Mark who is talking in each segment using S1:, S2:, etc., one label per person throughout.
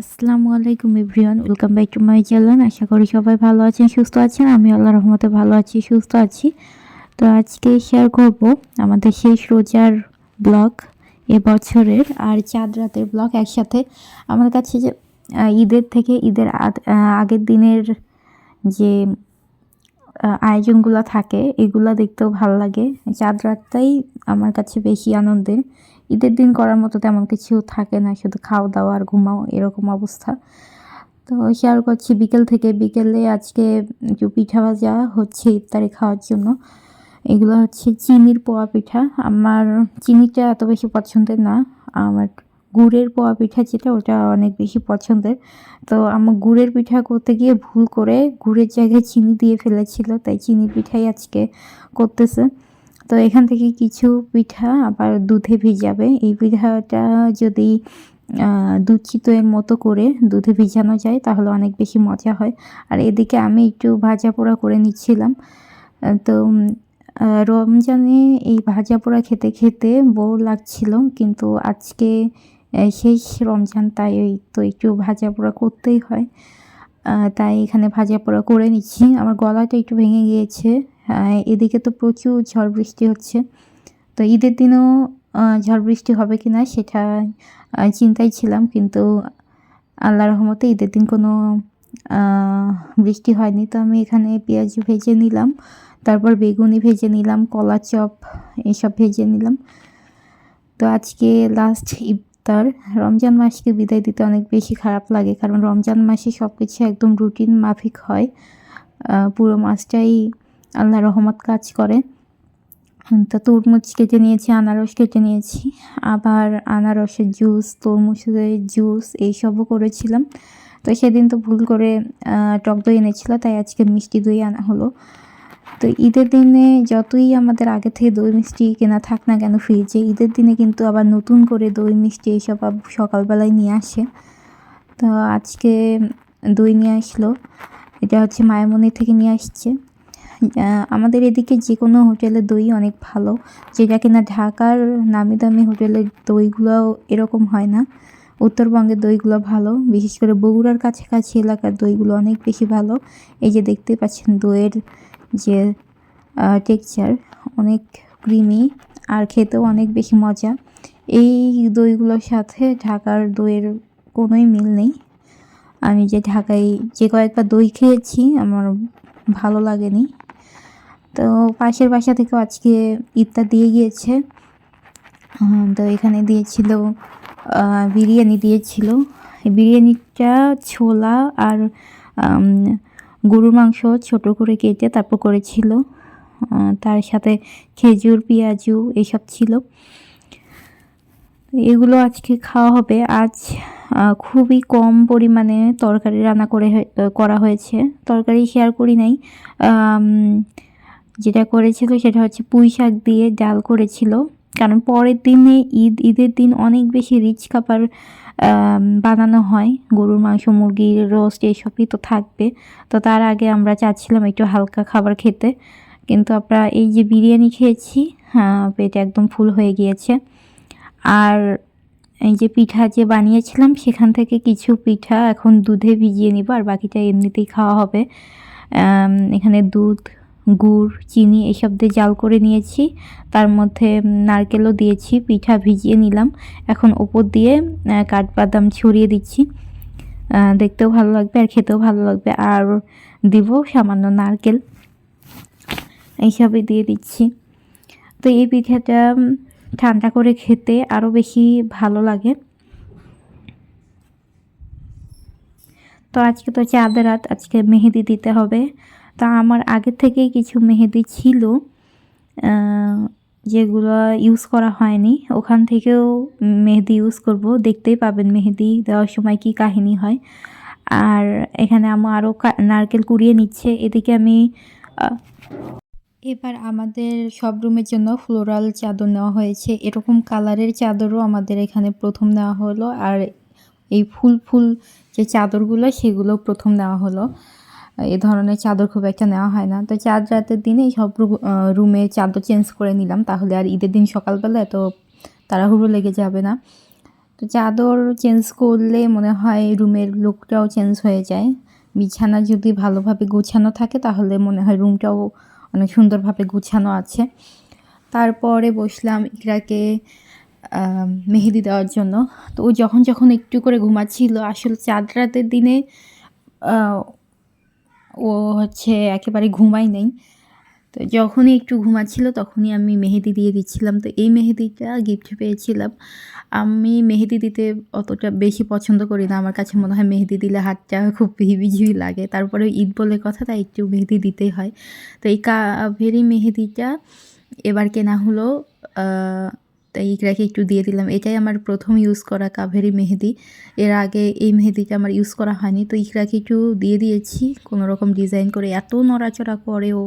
S1: আসসালামু আলাইকুম everyone, welcome back to my channel. আশা করি সবাই ভালো আছেন, সুস্থ আছেন। আমি আল্লাহর রহমতে ভালো আছি, সুস্থ আছি। তো আজকে শেয়ার করব আমাদের শেষ রোজার ব্লগ এবছরের আর চাঁদ রাতের ব্লগ একসাথে। আমার কাছে যে ঈদের থেকে আগের দিনের যে আয়োজনগুলো থাকে এগুলো দেখতেও ভালো লাগে। চাঁদ রাতটাই আমার কাছে বেশি আনন্দের। ঈদের দিন করার মতো তেমন কিছু থাকে না, শুধু খাও দাও আর ঘুমাও, এরকম অবস্থা। তো শেয়ার করছি বিকেলে আজকে একটু পিঠা ভাজা হচ্ছে ইফতারে খাওয়ার জন্য। এগুলো হচ্ছে চিনির পোয়া পিঠা। আমার চিনিটা এত বেশি পছন্দের না, আমার গুড়ের পোয়া পিঠা যেটা ওটা অনেক বেশি পছন্দের। তো আমার গুড়ের পিঠা করতে গিয়ে ভুল করে গুড়ের জায়গায় চিনি দিয়ে ফেলেছিল, তাই চিনির পিঠাই আজকে করতেছে। তো এখান থেকে কিছু পিঠা আবার দুধে ভিজাবে। এই পিঠাটা যদি দুধ চিতইয়ের মতো করে দুধে ভিজানো যায় তাহলে অনেক বেশি মজা হয়। আর এদিকে আমি একটু ভাজা পোড়া করে নিচ্ছিলাম। তো রমজানে এই ভাজা পোড়া খেতে খেতে বোর লাগছিল, কিন্তু আজকে শেষ রমজান, তাই তো একটু ভাজা পোড়া করতেই হয়। তাই এখানে ভাজা পোড়া করে নিচ্ছি। আমার গলাটা একটু ভেঙে গিয়েছে। এদিকে তো প্রচুর ঝড় বৃষ্টি হচ্ছে। তো ঈদের দিনও ঝড় বৃষ্টি হবে কি না সেটা চিন্তায় ছিলাম, কিন্তু আল্লাহর রহমতে ঈদের দিন কোনো বৃষ্টি হয়নি। তো আমি এখানে পেঁয়াজ ভেজে নিলাম, তারপর বেগুনি ভেজে নিলাম, কলা চপ এসব ভেজে নিলাম। তো আজকে লাস্ট ইফতার। রমজান মাসকে বিদায় দিতে অনেক বেশি খারাপ লাগে, কারণ রমজান মাসে সব কিছু একদম রুটিন মাফিক হয়। পুরো মাসটাই আল্লাহর রহমত কাজ করে। তো তরমুজ কেটে নিয়েছি, আনারস কেটে নিয়েছি, আবার আনারসের জুস, তরমুজের জুস এইসবও করেছিলাম। তো সেদিন তো ভুল করে টক দই এনেছিল, তাই আজকে মিষ্টি দই আনা হলো। তো ঈদের দিনে যতই আমাদের আগে থেকে দই মিষ্টি কেনা থাক না কেন ফ্রিজে, ঈদের দিনে কিন্তু আবার নতুন করে দই মিষ্টি এইসব সকালবেলায় নিয়ে আসে। তো আজকে দই নিয়ে আসলো, এটা হচ্ছে মায়ামনি থেকে নিয়ে আসছে। আমাদের এদিকে যে কোনো হোটেলের দই অনেক ভালো, যেটা কিনা ঢাকার নামি দামি হোটেলের দইগুলো এরকম হয় না। উত্তরবঙ্গের দইগুলো ভালো, বিশেষ করে বগুড়ার কাছাকাছি এলাকার দইগুলো অনেক বেশি ভালো। এই যে দেখতে পাচ্ছেন দইয়ের যে টেক্সচার, অনেক ক্রিমি আর খেতেও অনেক বেশি মজা। এই দইগুলোর সাথে ঢাকার দইয়ের কোনোই মিল নেই। আমি যে ঢাকায় যে কয়েকবার দই খেয়েছি আমার ভালো লাগেনি। তো পাশের বাসা থেকেও আজকে ইফতার দিয়ে গিয়েছে। তো এখানে দিয়েছিল বিরিয়ানি দিয়েছিল। বিরিয়ানিটা ছোলা আর গরুর মাংস ছোট করে কেটে তারপর করেছিল, তার সাথে খেজুর, পেঁয়াজু এসব ছিল। এগুলো আজকে খাওয়া হবে। আজ খুবই কম পরিমাণে তরকারি রান্না করা হয়েছে। তরকারি শেয়ার করি নাই। যেটা করেছিল সেটা হচ্ছে পুঁই শাক দিয়ে ডাল করেছিল, কারণ পরের দিনে ঈদের দিন অনেক বেশি রিচ খাবার বানানো হয়। গরুর মাংস, মুরগির রোস্ট এইসবই তো থাকবে। তো তার আগে আমরা চাচ্ছিলাম একটু হালকা খাবার খেতে, কিন্তু আমরা এই যে বিরিয়ানি খেয়েছি, পেট একদম ফুল হয়ে গিয়েছে। আর এই যে পিঠা যে বানিয়েছিলাম সেখান থেকে কিছু পিঠা এখন দুধে ভিজিয়ে নিব, আর বাকিটা এমনিতেই খাওয়া হবে। এখানে দুধ, গুড়, চিনি এসব দিয়ে জাল করে নিয়েছি, তার মধ্যে নারকেলও দিয়েছি, পিঠা ভিজিয়ে নিলাম। এখন ওপর দিয়ে কাঠবাদাম ছড়িয়ে দিচ্ছি, দেখতেও ভালো লাগবে আর খেতেও ভালো লাগবে। আর দিব সামান্য নারকেল, এইসবই দিয়ে দিচ্ছি। তো এই পিঠাটা ঠান্ডা করে খেতে আরও বেশি ভালো লাগে। তো আজকে তো চাঁদের রাত, আজকে মেহেদি দিতে হবে। তা আমার আগে থেকেই কিছু মেহেদি ছিল যেগুলো ইউজ করা হয়নি, ওখান থেকেও মেহেদি ইউজ করব। দেখতেই পাবেন মেহেদি দেওয়ার সময় কি কাহিনী হয়। আর এখানে আমার আরও নারকেল কুড়িয়ে নিচ্ছে। এদিকে আমি এবার আমাদের সব রুমের জন্য ফ্লোরাল চাদর নেওয়া হয়েছে। এরকম কালারের চাদরও আমাদের এখানে প্রথম নেওয়া হলো, আর এই ফুল যে চাদরগুলো সেগুলো প্রথম নেওয়া হলো। এ ধরনের চাদর খুব একটা নেওয়া হয় না। তো চাঁদ রাতের দিনে সব রুমে চাদর চেঞ্জ করে নিলাম, তাহলে আর ঈদের দিন সকালবেলা এত তাড়াহুড়ো লেগে যাবে না। তো চাদর চেঞ্জ করলে মনে হয় রুমের লুকটাও চেঞ্জ হয়ে যায়। বিছানা যদি ভালোভাবে গোছানো থাকে তাহলে মনে হয় রুমটাও অনেক সুন্দরভাবে গুছানো আছে। তারপরে বসলাম ইকরাকে মেহেদি দেওয়ার জন্য। তো ও যখন যখন একটু করে ঘুমাচ্ছিল, আসলে চাঁদ রাতের দিনে ও হচ্ছে একেবারে ঘুমাই নেই। তো যখনই একটু ঘুমাচ্ছিল তখনই আমি মেহেদি দিয়ে দিচ্ছিলাম। তো এই মেহেদিটা গিফট পেয়েছিলাম। আমি মেহেদি দিতে অতটা বেশি পছন্দ করি না। আমার কাছে মনে হয় মেহেদি দিলে হাতটা খুব হিবিজিবি লাগে। তারপরে ঈদ বলে কথা, তাই একটু মেহেদি দিতেই হয়। তো এই কাভেরি মেহেদিটা এবার কেনা হলো, তাই ইকরাকে একটু দিয়ে দিলাম। এটাই আমার প্রথম ইউজ করা কাভেরি মেহেদি। এর আগে এই মেহেদিটা আমার ইউজ করা হয়নি। তো ইকরাকে একটু দিয়ে দিয়েছি কোনো রকম ডিজাইন করে। এত নড়াচড়া করে ও,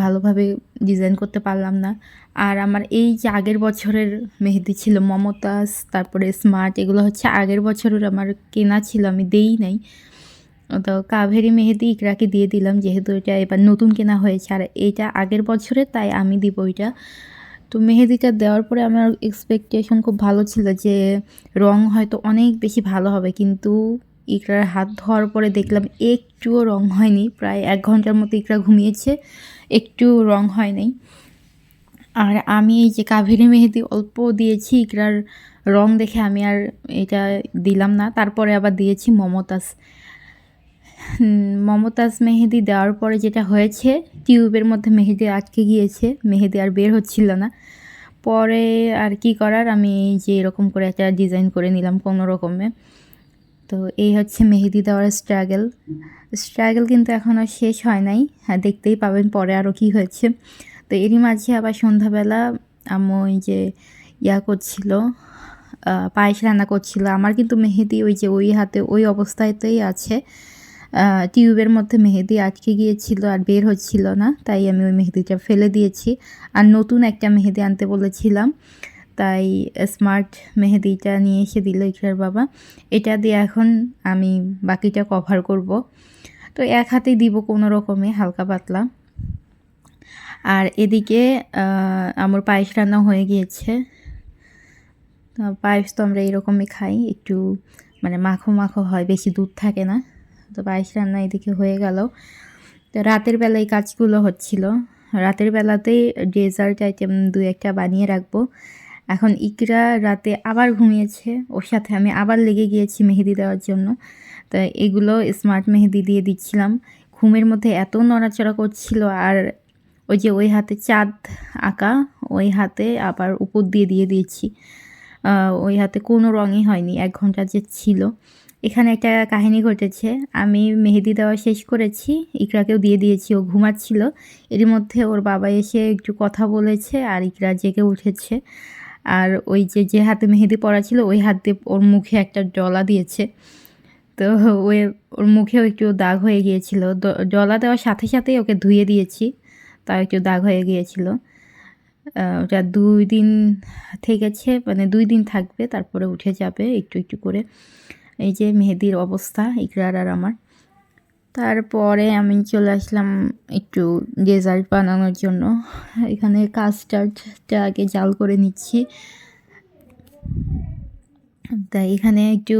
S1: ভালোভাবে ডিজাইন করতে পারলাম না। আর আমার এই যে আগের বছরের মেহেদি ছিল মমতাজ, তারপরে স্মার্ট, এগুলো হচ্ছে আগের বছরের আমার কেনা ছিল, আমি দেই নাই। তো কাভেরি মেহেদি ইকরাকে দিয়ে দিলাম, যেহেতু এটা এবার নতুন কেনা হয়েছে আর এইটা আগের বছরের, তাই আমি দিব এটা। তো মেহেদিটা দেওয়ার পরে আমার এক্সপেকটেশন খুব ভালো ছিল যে রং হয়তো অনেক বেশি ভালো হবে, কিন্তু ইকরার হাত ধোয়ার পরে দেখলাম একটুও রং হয়নি। প্রায় 1 ঘন্টার মতো ইকরা ঘুমিয়েছে, একটু রং হয় নাই। আর আমি এই যে কাভেরি মেহেদি অল্প দিয়েছি, ইকরার রং দেখে আমি আর এটা দিলাম না। তারপরে আবার দিয়েছি মমতাজ। মমতাজ মেহেদি দেওয়ার পরে যেটা হয়েছে, টিউবের মধ্যে মেহেদি আটকে গিয়েছে, মেহেদি আর বের হচ্ছিল না। পরে আর কি করার, আমি যে এরকম করে একটা ডিজাইন করে নিলাম কোনো রকমে। তো এই হচ্ছে মেহেদি দেওয়ার স্ট্রাগল কিন্তু এখনও শেষ হয় নাই। হ্যাঁ, দেখতেই পাবেন পরে আরও কি হয়েছে। তো এরই মাঝে আবার সন্ধ্যাবেলা আম্মু ওই যে করছিল, পায়েস রান্না করছিল। আমার কিন্তু মেহেদি ওই যে ওই হাতে ওই অবস্থাতেই আছে, টিউবের মধ্যে মেহেদি আটকে গিয়েছিল আর বের হচ্ছিল না, তাই আমি ওই মেহেদিটা ফেলে দিয়েছি। আর নতুন একটা মেহেদি আনতে বলেছিলাম, তাই স্মার্ট মেহেদিটা নিয়ে এসে দিল ইকরার বাবা। এটা দিয়ে এখন আমি বাকিটা কভার করব। তো এক হাতেই দিব কোনো রকমে হালকা পাতলা। আর এদিকে আমার পায়েস রান্না হয়ে গিয়েছে। পায়েস তো আমরা এরকমই খাই, একটু মানে মাখো মাখো হয়, বেশি দুধ থাকে না। তো পায়েস রান্না এদিকে হয়ে গেল। তো রাতের বেলা এই কাজগুলো হচ্ছিল। রাতের বেলাতেই ডেজার্ট আইটেম 2-1টা বানিয়ে রাখবো। এখন ইকরা রাতে আবার ঘুমিয়েছে, ওর সাথে আমি আবার লেগে গিয়েছি মেহেদি দেওয়ার জন্য। তো এগুলো স্মার্ট মেহেদি দিয়ে দিচ্ছিলাম। ঘুমের মধ্যে এত নড়াচড়া করছিল, আর ওই যে ওই হাতে চাঁদ আঁকা, ওই হাতে আবার উপর দিয়ে দিয়েছি। ওই হাতে কোনো রঙই হয়নি 1 ঘন্টা যে ছিল। এখানে একটা কাহিনী ঘটেছে, আমি মেহেদি দেওয়া শেষ করেছি, ইকরাকেও দিয়ে দিয়েছি, ও ঘুমাচ্ছিল। এরই মধ্যে ওর বাবা এসে একটু কথা বলেছে আর ইকরা জেগে উঠেছে। আর ওই যে হাতে মেহেদি পরা ছিল ওই হাত দিয়ে ওর মুখে একটা ডলা দিয়েছে। তো ওর মুখেও একটু দাগ হয়ে গিয়েছিল। ডলা দেওয়ার সাথে সাথেই ওকে ধুয়ে দিয়েছি, তাও একটু দাগ হয়ে গিয়েছিল। ওটা 2 দিন থেকেছে, মানে 2 দিন থাকবে, তারপরে উঠে যাবে একটু একটু করে। এই যে মেহেদির অবস্থা ইকরার আর আমার। তারপরে আমি চলে আসলাম একটু ডেজার্ট বানানোর জন্য। এখানে কাস্টার্ডটা আগে জাল করে নিচ্ছি। তাই এখানে একটু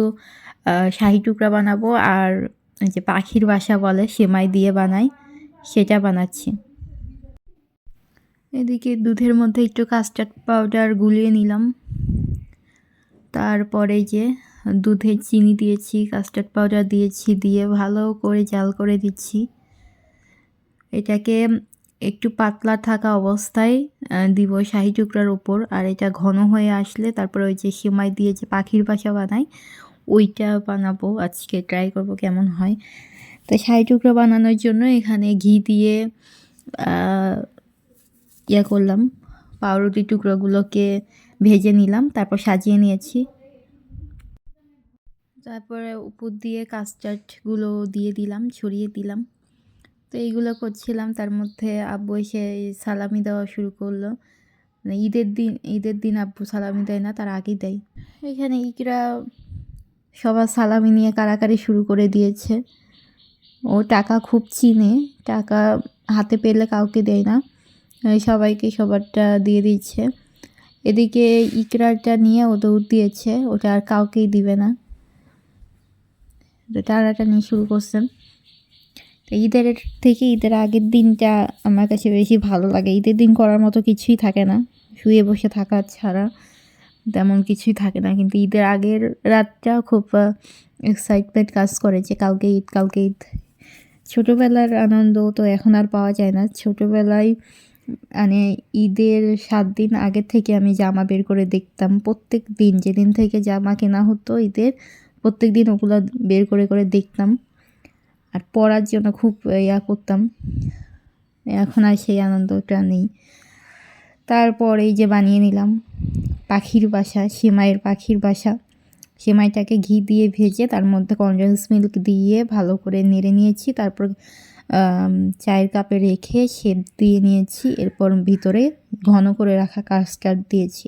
S1: শাহি টুকরা বানাবো, আর যে পাখির বাসা বলে সেমাই দিয়ে বানাই, সেটা বানাচ্ছি। এদিকে দুধের মধ্যে একটু কাস্টার্ড পাউডার গুলিয়ে নিলাম। তারপরে যে দুধে চিনি দিয়েছি, কাস্টার্ড পাউডার দিয়েছি, দিয়ে ভালো করে জাল করে দিচ্ছি। এটাকে একটু পাতলা থাকা অবস্থায় দিব শাহি টুকরার উপর। আর এটা ঘন হয়ে আসলে তারপরে ওই যে সেমাই দিয়ে যে পাখির বাসা বানাই, ওইটা বানাবো আজকে, ট্রাই করব কেমন হয়। তো শাহি টুকরা বানানোর জন্য এখানে ঘি দিয়ে করলাম, পাউরুটি টুকরোগুলোকে ভেজে নিলাম, তারপর সাজিয়ে নিয়েছি। তারপরে উপর দিয়ে কাস্টার্ডগুলো দিয়ে দিলাম, ছড়িয়ে দিলাম। তো এইগুলো করছিলাম, তার মধ্যে আব্বু এসে সালামি দেওয়া শুরু করলো। মানে ঈদের দিন আব্বু সালামি দেয় না, তার আগেই দেয়। এখানে ইকরা সবার সালামি নিয়ে কাড়াকাড়ি শুরু করে দিয়েছে। ও টাকা খুব চিনে, টাকা হাতে পেলে কাউকে দেয় না, সবাইকে সবারটা দিয়ে দিচ্ছে। এদিকে ইকরারটা নিয়ে ও দৌড় দিয়েছে, ওটা আর কাউকেই দিবে না, টানাটানি শুরু করছেন। তো ঈদের থেকে ঈদের আগের দিনটা আমার কাছে বেশি ভালো লাগে। ঈদের দিন করার মতো কিছুই থাকে না, শুয়ে বসে থাকা ছাড়া তেমন কিছুই থাকে না। কিন্তু ঈদের আগের রাতটা খুব এক্সাইটমেন্ট কাজ করে যে কালকে ঈদ, কালকে ঈদ। ছোটোবেলার আনন্দ তো এখন আর পাওয়া যায় না। ছোটোবেলায় মানে ঈদের 7 দিন আগের থেকে আমি জামা বের করে দেখতাম। প্রত্যেক দিন যেদিন থেকে জামা কেনা হতো ঈদের, প্রত্যেক দিন ওগুলো বের করে করে দেখতাম আর পরার জন্য খুব করতাম। এখন আর সেই আনন্দটা নেই। তারপর এই যে বানিয়ে নিলাম পাখির বাসা, সেমাইয়ের পাখির বাসা। সেমাইটাকে ঘি দিয়ে ভেজে তার মধ্যে কনডেন্স মিল্ক দিয়ে ভালো করে নেড়ে নিয়েছি। তারপর চায়ের কাপে রেখে শেপ দিয়ে নিয়েছি। এরপর ভিতরে ঘন করে রাখা কাস্টার্ড দিয়েছি।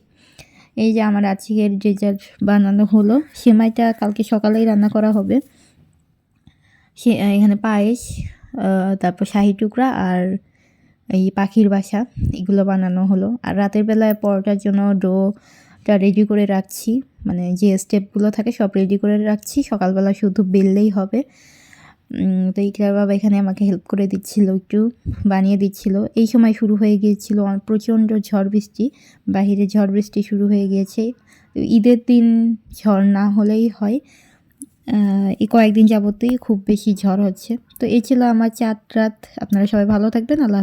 S1: এই যে আমার আজকের ডেজার্ট বানানো হলো। সেমাইটা কালকে সকালেই রান্না করা হবে। এখানে পায়েস, তারপর শাহি টুকরা আর এই পাখির বাসা, এগুলো বানানো হলো। আর রাতের বেলায় পরোটার জন্য ডোটা রেডি করে রাখছি, মানে যে স্টেপগুলো থাকে সব রেডি করে রাখছি, সকালবেলা শুধু বেললেই হবে। তো ইকরার বাবা এখানে আমাকে হেল্প করে দিচ্ছিল, একটু বানিয়ে দিচ্ছিল। এই সময় শুরু হয়ে গিয়েছিল প্রচণ্ড ঝড় বৃষ্টি, বাহিরে ঝড় বৃষ্টি শুরু হয়ে গিয়েছে। ঈদের দিন ঝড় না হলেই হয়, এই কয়েকদিন যাবতই খুব বেশি ঝড় হচ্ছে। তো এই ছিল আমার 4 রাত। আপনারা সবাই ভালো থাকবেন। আল্লাহ।